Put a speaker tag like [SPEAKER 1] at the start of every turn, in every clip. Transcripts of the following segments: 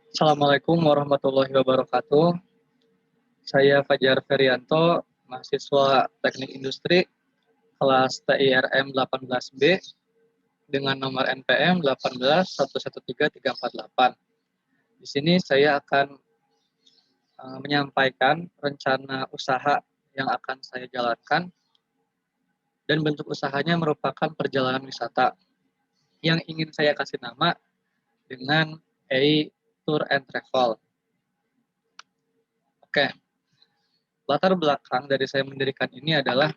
[SPEAKER 1] Assalamualaikum warahmatullahi wabarakatuh. Saya Fajar Ferianto, mahasiswa Teknik Industri kelas TIRM 18B dengan nomor NPM 18111338. Di sini saya akan menyampaikan rencana usaha yang akan saya jalankan dan bentuk usahanya merupakan perjalanan wisata yang ingin saya kasih nama dengan Tour and Travel. Oke, latar belakang dari saya mendirikan ini adalah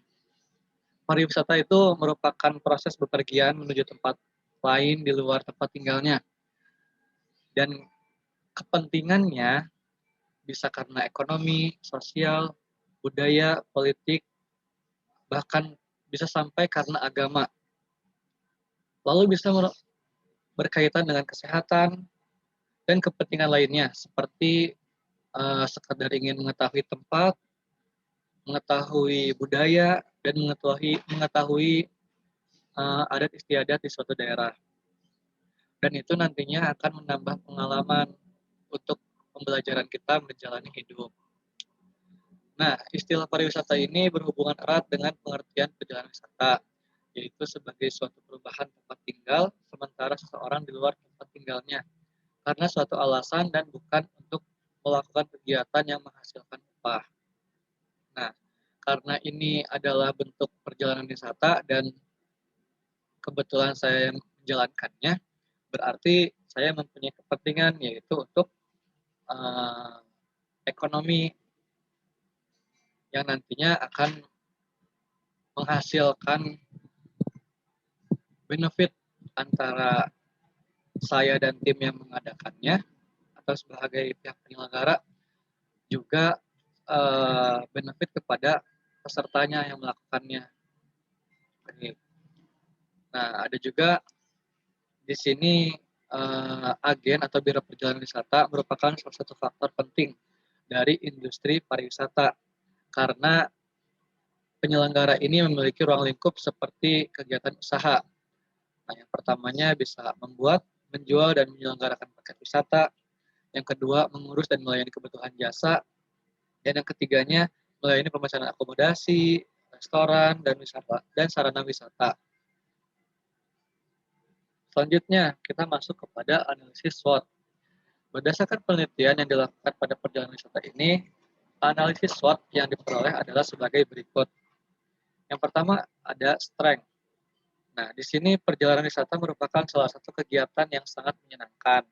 [SPEAKER 1] pariwisata itu merupakan proses bepergian menuju tempat lain di luar tempat tinggalnya. Dan kepentingannya bisa karena ekonomi, sosial, budaya, politik, bahkan bisa sampai karena agama. Lalu bisa berkaitan dengan kesehatan dan kepentingan lainnya seperti sekadar ingin mengetahui tempat, mengetahui budaya, dan mengetahui adat istiadat di suatu daerah. Dan itu nantinya akan menambah pengalaman untuk pembelajaran kita menjalani hidup. Nah, istilah pariwisata ini berhubungan erat dengan pengertian perjalanan wisata, yaitu sebagai suatu perubahan tempat tinggal sementara seseorang di luar tempat tinggalnya, karena suatu alasan dan bukan untuk melakukan kegiatan yang menghasilkan upah. Nah, karena ini adalah bentuk perjalanan wisata dan kebetulan saya menjalankannya, berarti saya mempunyai kepentingan yaitu untuk uh, ekonomi yang nantinya akan menghasilkan benefit antara saya dan tim yang mengadakannya atau sebagai pihak penyelenggara juga benefit kepada pesertanya yang melakukannya. Nah, ada juga di sini agen atau biro perjalanan wisata merupakan salah satu faktor penting dari industri pariwisata karena penyelenggara ini memiliki ruang lingkup seperti kegiatan usaha. Nah, yang pertamanya bisa membuat, menjual, dan menyelenggarakan paket wisata. Yang kedua, mengurus dan melayani kebutuhan jasa. Dan yang ketiganya, melayani pemesanan akomodasi, restoran, dan wisata dan sarana wisata. Selanjutnya, kita masuk kepada analisis SWOT. Berdasarkan penelitian yang dilakukan pada perjalanan wisata ini, analisis SWOT yang diperoleh adalah sebagai berikut. Yang pertama ada strength. Nah, di sini perjalanan wisata merupakan salah satu kegiatan yang sangat menyenangkan.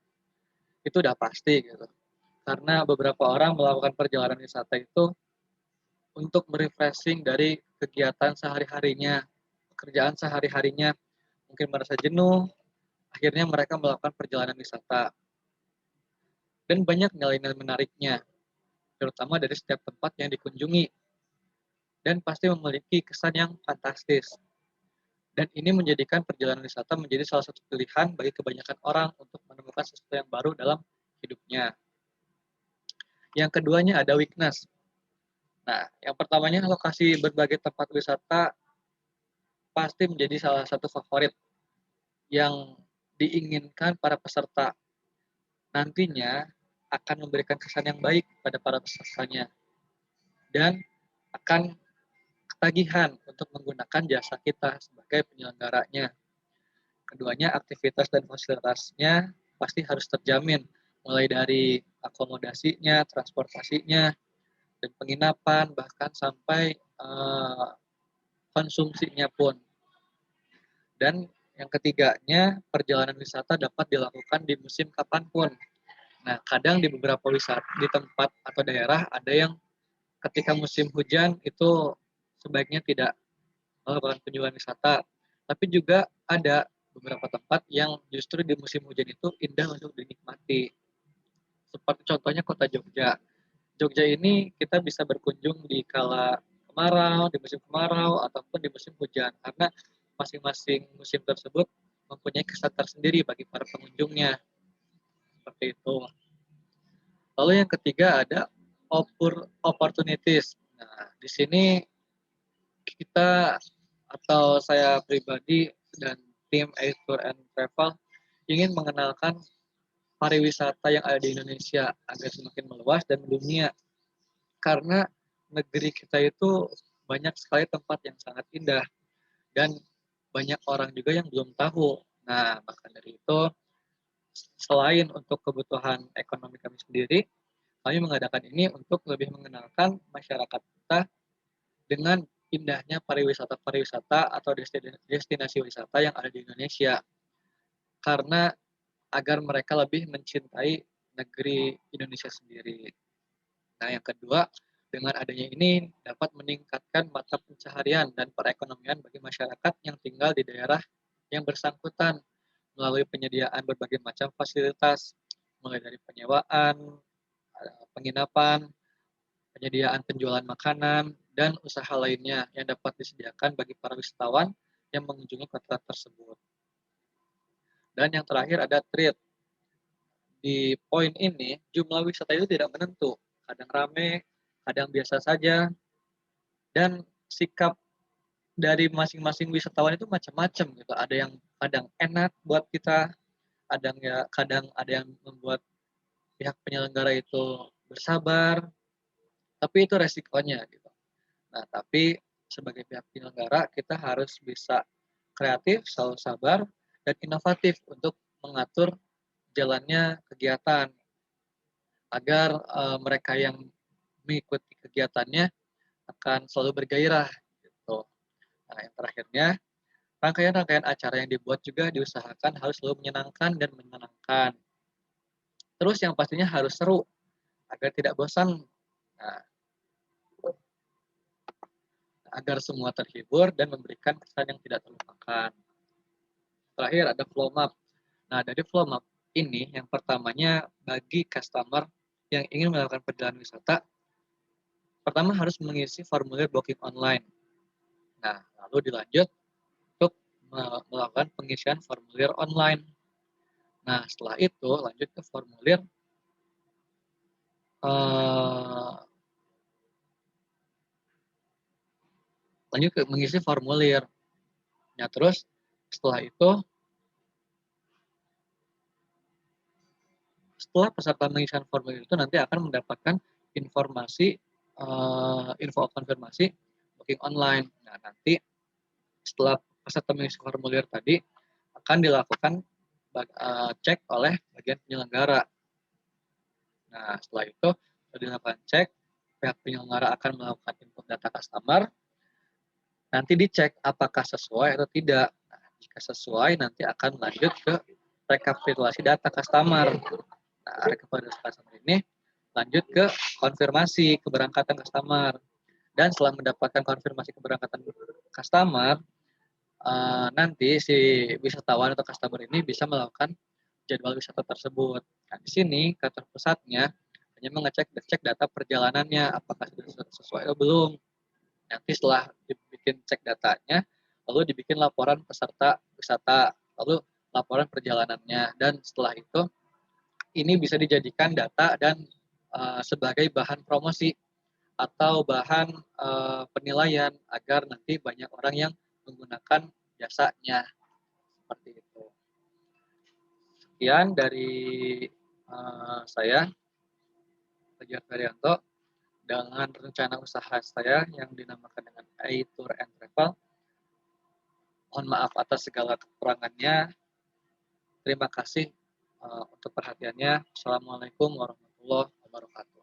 [SPEAKER 1] Itu udah pasti gitu. Karena beberapa orang melakukan perjalanan wisata itu untuk merefreshing dari kegiatan sehari-harinya, pekerjaan sehari-harinya, mungkin merasa jenuh, akhirnya mereka melakukan perjalanan wisata. Dan banyak nilai-nilai menariknya, terutama dari setiap tempat yang dikunjungi. Dan pasti memiliki kesan yang fantastis. Dan ini menjadikan perjalanan wisata menjadi salah satu pilihan bagi kebanyakan orang untuk menemukan sesuatu yang baru dalam hidupnya. Yang keduanya ada weakness. Nah, yang pertamanya lokasi berbagai tempat wisata pasti menjadi salah satu favorit yang diinginkan para peserta. Nantinya akan memberikan kesan yang baik pada para pesertanya dan akan ketagihan untuk menggunakan jasa kita sebagai penyelenggaranya. Keduanya aktivitas dan fasilitasnya pasti harus terjamin, mulai dari akomodasinya, transportasinya, dan penginapan, bahkan sampai konsumsinya pun. Dan yang ketiganya, perjalanan wisata dapat dilakukan di musim kapanpun. Nah, kadang di beberapa wisata, di tempat atau daerah, ada yang ketika musim hujan itu sebaiknya tidak melakukan kunjungan wisata. Tapi juga ada beberapa tempat yang justru di musim hujan itu indah untuk dinikmati. Seperti contohnya kota Jogja. Jogja ini kita bisa berkunjung di kala kemarau, di musim kemarau, ataupun di musim hujan. Karena masing-masing musim tersebut mempunyai kesan tersendiri bagi para pengunjungnya. Seperti itu. Lalu yang ketiga ada opportunities. Nah, di sini kita atau saya pribadi dan tim Tour and Travel ingin mengenalkan pariwisata yang ada di Indonesia agar semakin meluas dan mendunia. Karena negeri kita itu banyak sekali tempat yang sangat indah dan banyak orang juga yang belum tahu. Nah, maka dari itu, selain untuk kebutuhan ekonomi kami sendiri, kami mengadakan ini untuk lebih mengenalkan masyarakat kita dengan indahnya pariwisata-pariwisata atau destinasi wisata yang ada di Indonesia. Karena agar mereka lebih mencintai negeri Indonesia sendiri. Nah, yang kedua, dengan adanya ini dapat meningkatkan mata pencaharian dan perekonomian bagi masyarakat yang tinggal di daerah yang bersangkutan melalui penyediaan berbagai macam fasilitas, mulai dari penyewaan, penginapan, penyediaan penjualan makanan, dan usaha lainnya yang dapat disediakan bagi para wisatawan yang mengunjungi kota tersebut. Dan yang terakhir ada treat. Di poin ini, jumlah wisata itu tidak menentu. Kadang rame, kadang biasa saja, dan sikap dari masing-masing wisatawan itu macam-macam gitu. Ada yang kadang enak buat kita, kadang ada yang membuat pihak penyelenggara itu bersabar, tapi itu resikonya gitu. Nah, tapi sebagai pihak penyelenggara kita harus bisa kreatif, selalu sabar, dan inovatif untuk mengatur jalannya kegiatan agar mereka yang mengikuti kegiatannya akan selalu bergairah gitu. Nah, yang terakhirnya, rangkaian-rangkaian acara yang dibuat juga diusahakan harus selalu menyenangkan dan menyenangkan. Terus yang pastinya harus seru agar tidak bosan. Nah, agar semua terhibur dan memberikan kesan yang tidak terlupakan. Terakhir ada flow map. Nah, dari flow map ini yang pertamanya bagi customer yang ingin melakukan perjalanan wisata, pertama harus mengisi formulir booking online. Nah, lalu dilanjut untuk melakukan pengisian formulir online. Nah, setelah itu lanjut ke formulir eh, lanjut ke mengisi formulir. Nah, terus setelah peserta mengisi formulir itu nanti akan mendapatkan informasi info konfirmasi booking online. Nah, nanti setelah peserta mengisi formulir tadi akan dilakukan cek oleh bagian penyelenggara. Nah, setelah itu dilakukan cek, pihak penyelenggara akan melakukan input data customer, nanti dicek apakah sesuai atau tidak. Nah, jika sesuai, nanti akan lanjut ke rekapitulasi data customer. Nah, rekapitulasi customer ini lanjut ke konfirmasi keberangkatan customer. Dan setelah mendapatkan konfirmasi keberangkatan customer, nanti si wisatawan atau customer ini bisa melakukan jadwal wisata tersebut. Nah, di sini kantor pusatnya hanya cek data perjalanannya, apakah sudah sesuai atau belum. Nanti setelah dibikin cek datanya, lalu dibikin laporan peserta wisata, lalu laporan perjalanannya, dan setelah itu ini bisa dijadikan data dan sebagai bahan promosi atau bahan penilaian agar nanti banyak orang yang menggunakan jasanya seperti itu. Sekian dari saya, Fajar Ferianto, dengan rencana usaha saya yang dinamakan dengan iTour and Travel. Mohon maaf atas segala kekurangannya. Terima kasih untuk perhatiannya. Assalamualaikum warahmatullahi wabarakatuh.